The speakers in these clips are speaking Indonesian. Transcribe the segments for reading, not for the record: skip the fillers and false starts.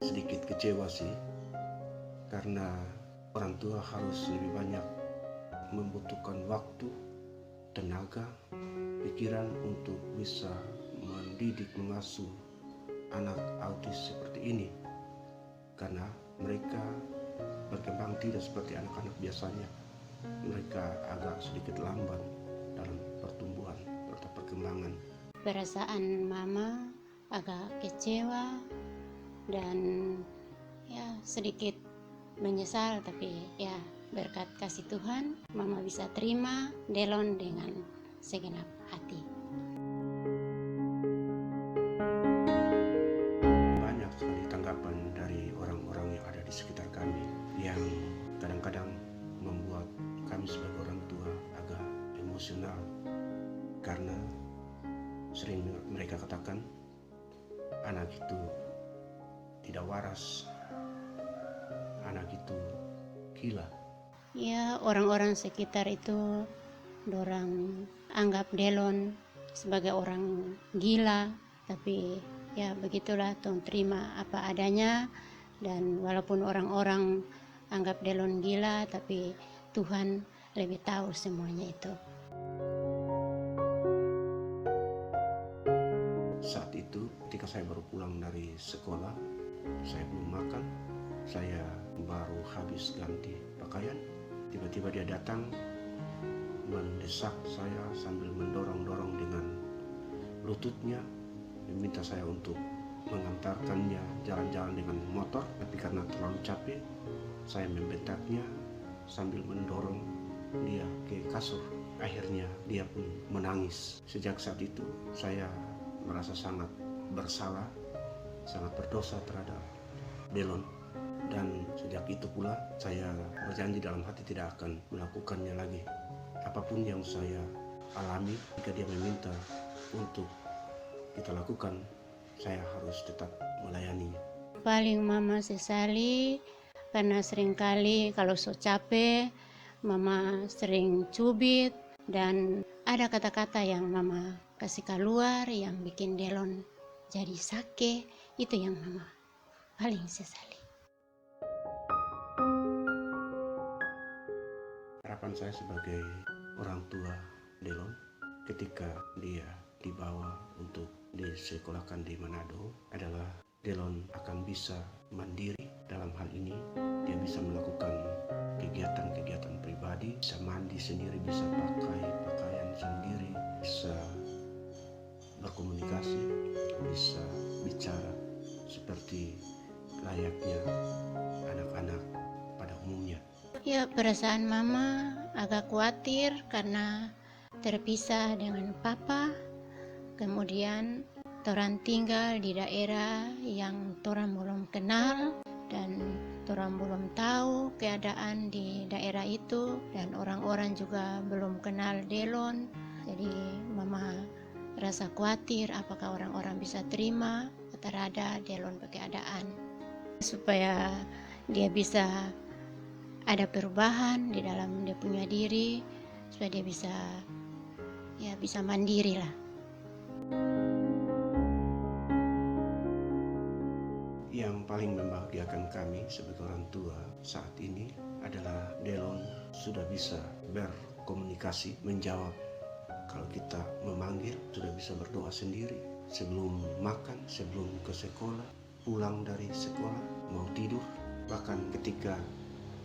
sedikit kecewa sih, karena orang tua harus lebih banyak membutuhkan waktu, tenaga, pikiran untuk bisa mendidik, mengasuh anak autis seperti ini, karena mereka berkembang tidak seperti anak-anak biasanya. Mereka agak sedikit lamban dalam pertumbuhan atau perkembangan. Perasaan mama agak kecewa dan ya sedikit menyesal, tapi ya berkat kasih Tuhan mama bisa terima Delon dengan segenap hati. Banyak sekali tanggapan dari orang-orang yang ada di sekitar kami yang kadang-kadang membuat kami sebagai orang tua agak emosional, karena sering mereka katakan anak itu tidak waras, anak itu gila. Ya, orang-orang sekitar itu dorang anggap Delon sebagai orang gila, tapi ya begitulah, tong terima apa adanya. Dan walaupun orang-orang anggap Delon gila, tapi Tuhan lebih tahu semuanya itu. Saat itu ketika saya baru pulang dari sekolah, saya belum makan, saya baru habis ganti pakaian, tiba-tiba dia datang mendesak saya sambil mendorong-dorong dengan lututnya, meminta saya untuk mengantarkannya jalan-jalan dengan motor, tapi karena terlalu capek, saya membentaknya sambil mendorong dia ke kasur. Akhirnya dia pun menangis. Sejak saat itu saya merasa sangat bersalah, sangat berdosa terhadap Delon. Dan sejak itu pula saya berjanji dalam hati tidak akan melakukannya lagi. Apapun yang saya alami, jika dia meminta untuk kita lakukan, saya harus tetap melayaninya. Paling mama sesali karena seringkali kalau so capek mama sering cubit, dan ada kata-kata yang mama kasih keluar yang bikin Delon jadi sakit. Itu yang mama paling sesali. Harapan saya sebagai orang tua Delon ketika dia dibawa untuk disekolahkan di Manado adalah Delon akan bisa mandiri dalam hal ini. Dia bisa melakukan kegiatan-kegiatan pribadi, bisa mandi sendiri, bisa pakai pakaian sendiri, bisa berkomunikasi, bisa bicara seperti layaknya anak-anak pada umumnya. Ya, perasaan mama agak khawatir karena terpisah dengan papa. Kemudian torang tinggal di daerah yang torang belum kenal, dan torang belum tahu keadaan di daerah itu, dan orang-orang juga belum kenal Delon. Jadi mama rasa khawatir apakah orang-orang bisa terima terhadap Delon keadaan, supaya dia bisa ada perubahan di dalam dia punya diri, supaya dia bisa mandiri lah. Yang paling membahagiakan kami sebagai orang tua saat ini adalah Delon sudah bisa berkomunikasi, menjawab kalau kita memanggil, sudah bisa berdoa sendiri sebelum makan, sebelum ke sekolah, pulang dari sekolah, mau tidur, bahkan ketika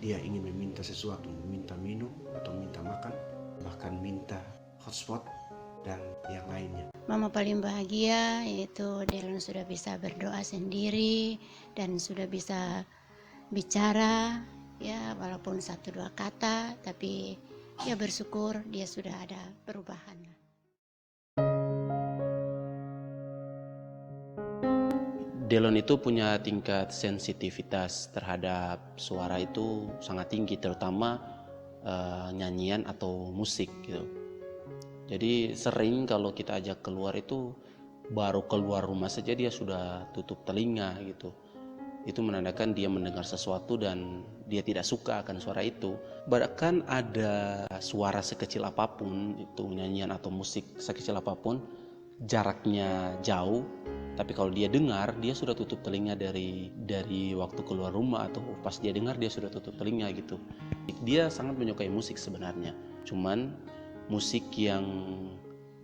dia ingin meminta sesuatu, meminta minum atau minta makan, bahkan minta hotspot dan yang lainnya. Mama paling bahagia yaitu Delon sudah bisa berdoa sendiri dan sudah bisa bicara, ya walaupun 1-2 kata, tapi ya bersyukur dia sudah ada perubahan. Delon itu punya tingkat sensitivitas terhadap suara itu sangat tinggi, terutama nyanyian atau musik gitu. Jadi sering kalau kita ajak keluar itu baru keluar rumah saja dia sudah tutup telinga gitu. Itu menandakan dia mendengar sesuatu dan dia tidak suka akan suara itu. Bahkan ada suara sekecil apapun, itu nyanyian atau musik sekecil apapun, jaraknya jauh, Tapi kalau dia dengar, dia sudah tutup telinga dari waktu keluar rumah, atau pas dia dengar dia sudah tutup telinga gitu. Dia sangat menyukai musik sebenarnya. Cuman musik yang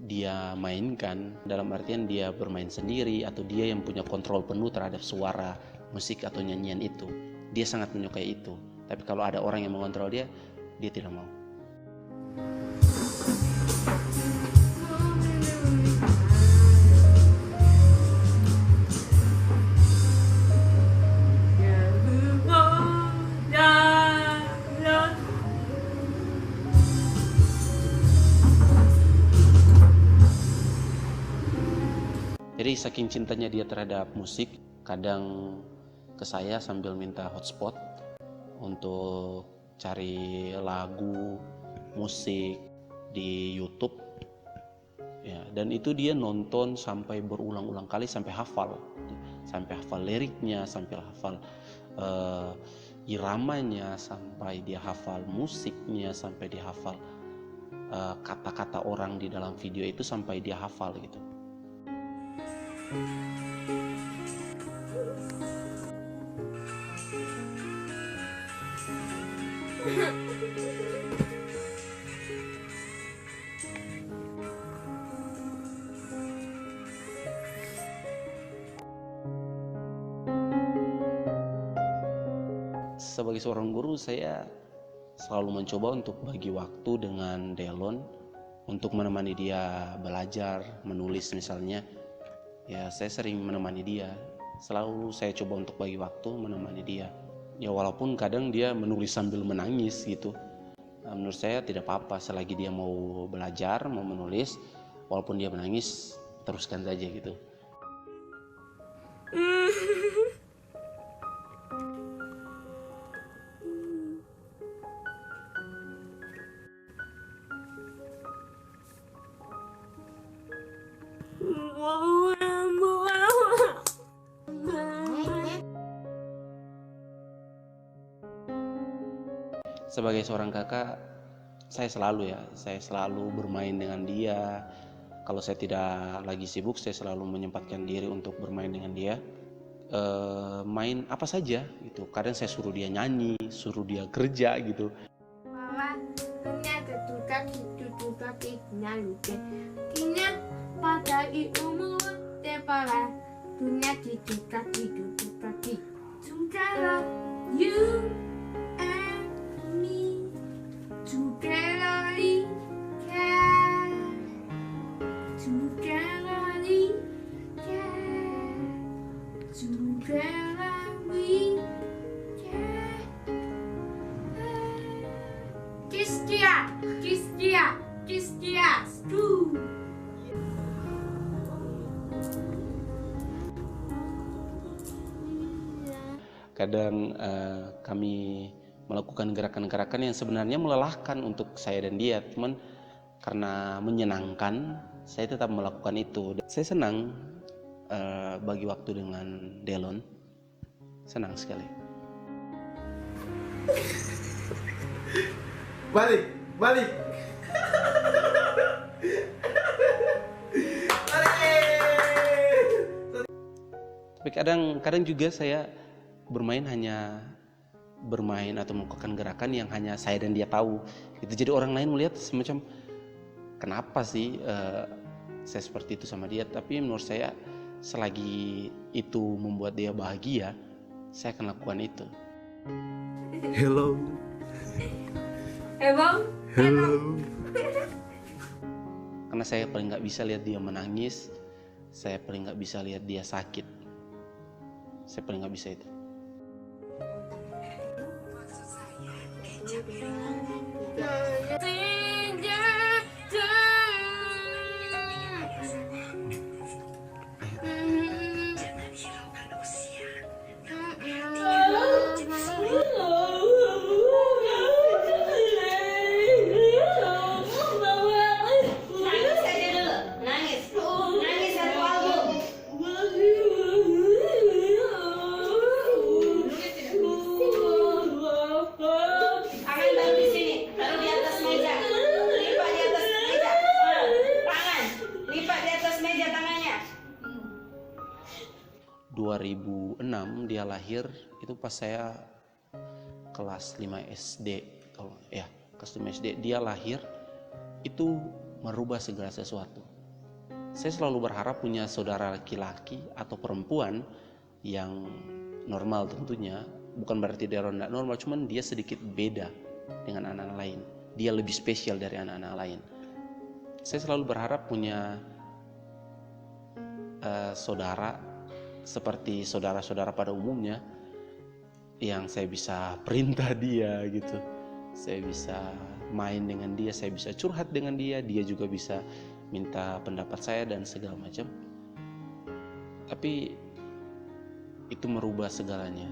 dia mainkan dalam artian dia bermain sendiri atau dia yang punya kontrol penuh terhadap suara musik atau nyanyian itu. Dia sangat menyukai itu. Tapi kalau ada orang yang mengontrol dia tidak mau. Jadi saking cintanya dia terhadap musik, kadang ke saya sambil minta hotspot untuk cari lagu, musik di YouTube. Ya, dan itu dia nonton sampai berulang-ulang kali sampai hafal liriknya, sampai hafal iramanya, sampai dia hafal musiknya, sampai dia hafal kata-kata orang di dalam video itu sampai dia hafal gitu. Sebagai seorang guru, saya selalu mencoba untuk bagi waktu dengan Delon untuk menemani dia belajar, menulis misalnya. Ya, saya sering menemani dia. Selalu saya coba untuk bagi waktu menemani dia. Ya, walaupun kadang dia menulis sambil menangis gitu. Nah, menurut saya tidak apa-apa selagi dia mau belajar, mau menulis, walaupun dia menangis, teruskan saja gitu. Sebagai seorang kakak, saya selalu bermain dengan dia. Kalau saya tidak lagi sibuk, saya selalu menyempatkan diri untuk bermain dengan dia. Main apa saja gitu. Kadang saya suruh dia nyanyi, suruh dia kerja gitu. Bahwa dunia tertukar ditutup ibunya luka. Kini pada umur tepara dunia ditutup kaki. Together you and me, together we can, together we can, together we can. Kiss dia, kiss dia, kiss dia, Stu. Kadang kami melakukan gerakan-gerakan yang sebenarnya melelahkan untuk saya dan dia, cuman karena menyenangkan saya tetap melakukan itu. Saya senang bagi waktu dengan Delon, senang sekali. Balik. Tapi kadang juga saya bermain atau melakukan gerakan yang hanya saya dan dia tahu. Itu jadi orang lain melihat semacam kenapa sih saya seperti itu sama dia. Tapi menurut saya selagi itu membuat dia bahagia, saya akan lakukan itu. Hello. Karena saya paling nggak bisa lihat dia menangis, saya paling nggak bisa lihat dia sakit, saya paling nggak bisa itu. Tangan taruh di sini, taruh di atas 2006 dia lahir, itu pas saya kelas 5 SD. Kalau ya, kelas 5 SD dia lahir, itu merubah segala sesuatu. Saya selalu berharap punya saudara laki-laki atau perempuan yang normal tentunya. Bukan berarti dia tidak normal, cuman dia sedikit beda dengan anak-anak lain. Dia lebih spesial dari anak-anak lain. Saya selalu berharap punya saudara seperti saudara-saudara pada umumnya, yang saya bisa perintah dia gitu. Saya bisa main dengan dia, saya bisa curhat dengan dia, dia juga bisa minta pendapat saya dan segala macam. Tapi itu merubah segalanya.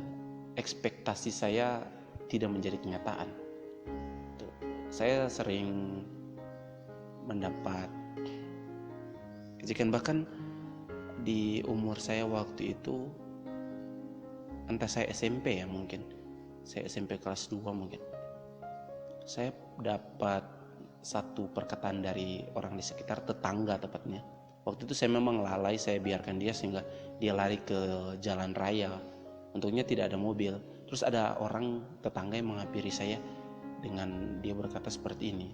Ekspektasi saya tidak menjadi kenyataan. Saya sering mendapat ejekan, bahkan di umur saya waktu itu, entah saya SMP ya, mungkin saya SMP kelas 2 mungkin, saya dapat satu perkataan dari orang di sekitar, tetangga tepatnya. Waktu itu saya memang lalai, saya biarkan dia sehingga dia lari ke jalan raya. Untungnya tidak ada mobil. Terus ada orang tetangga yang menghampiri saya dengan dia berkata seperti ini,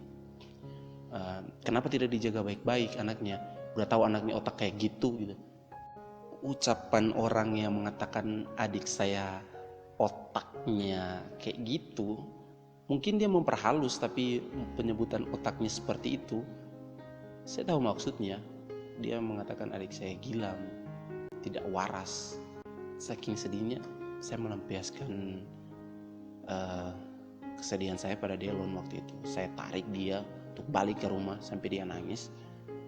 kenapa tidak dijaga baik-baik anaknya? Udah tahu anaknya otak kayak gitu. Ucapan orang yang mengatakan adik saya otaknya kayak gitu, mungkin dia memperhalus, tapi penyebutan otaknya seperti itu, saya tahu maksudnya. Dia mengatakan adik saya gila, tidak waras. Saking sedihnya, saya melampiaskan kesedihan saya pada Delon waktu itu. Saya tarik dia untuk balik ke rumah sampai dia nangis.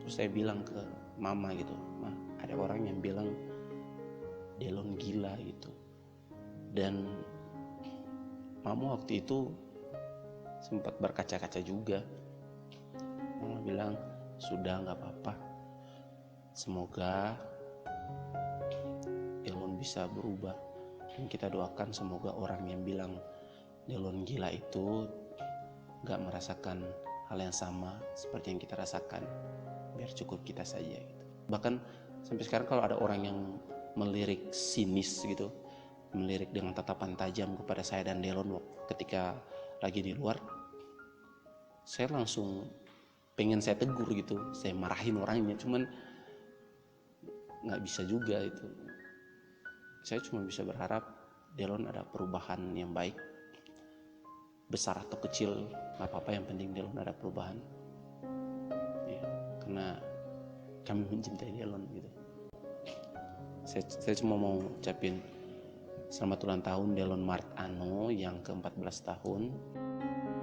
Terus saya bilang ke mama gitu, "Ma, ada orang yang bilang Delon gila gitu." Dan mama waktu itu sempat berkaca-kaca juga. Mama bilang, "Sudah, gak apa-apa. Semoga Delon bisa berubah. Dan kita doakan semoga orang yang bilang Delon gila itu gak merasakan hal yang sama seperti yang kita rasakan. Biar cukup kita saja." Gitu. Bahkan sampai sekarang kalau ada orang yang melirik sinis gitu, melirik dengan tatapan tajam kepada saya dan Delon ketika lagi di luar, saya langsung pengen saya tegur gitu, saya marahin orangnya, cuman nggak bisa juga itu. Saya cuma bisa berharap Delon ada perubahan yang baik, besar atau kecil nggak apa-apa, yang penting Delon ada perubahan ya, karena kami mencintai Delon gitu. Saya cuma mau ucapin selamat ulang tahun Delon Mart Ano yang ke-14 tahun.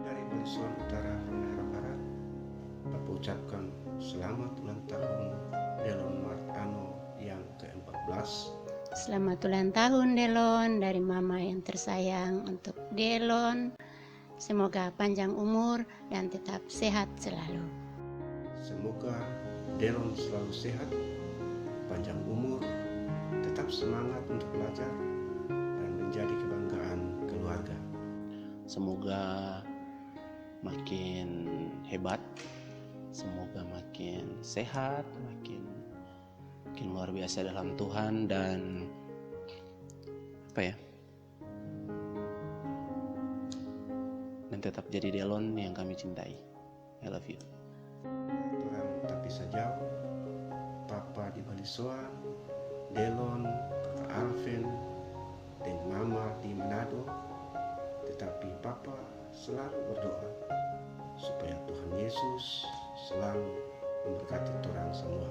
Dari Baliswan Utara, Halmahera Barat, Bapak ucapkan selamat ulang tahun Delon Mart Ano yang ke-14. Selamat ulang tahun Delon dari mama yang tersayang untuk Delon. Semoga panjang umur dan tetap sehat selalu. Semoga Delon selalu sehat, panjang umur, tetap semangat untuk belajar, dan menjadi kebanggaan keluarga. Semoga makin hebat, semoga makin sehat, makin luar biasa dalam Tuhan, dan dan tetap jadi Delon yang kami cintai. I love you. Orang tak bisa jauh, Papa di Baliswan, Delon, Kakak Alvin, dan Mama di Manado. Tetapi Papa selalu berdoa supaya Tuhan Yesus selalu memberkati orang semua.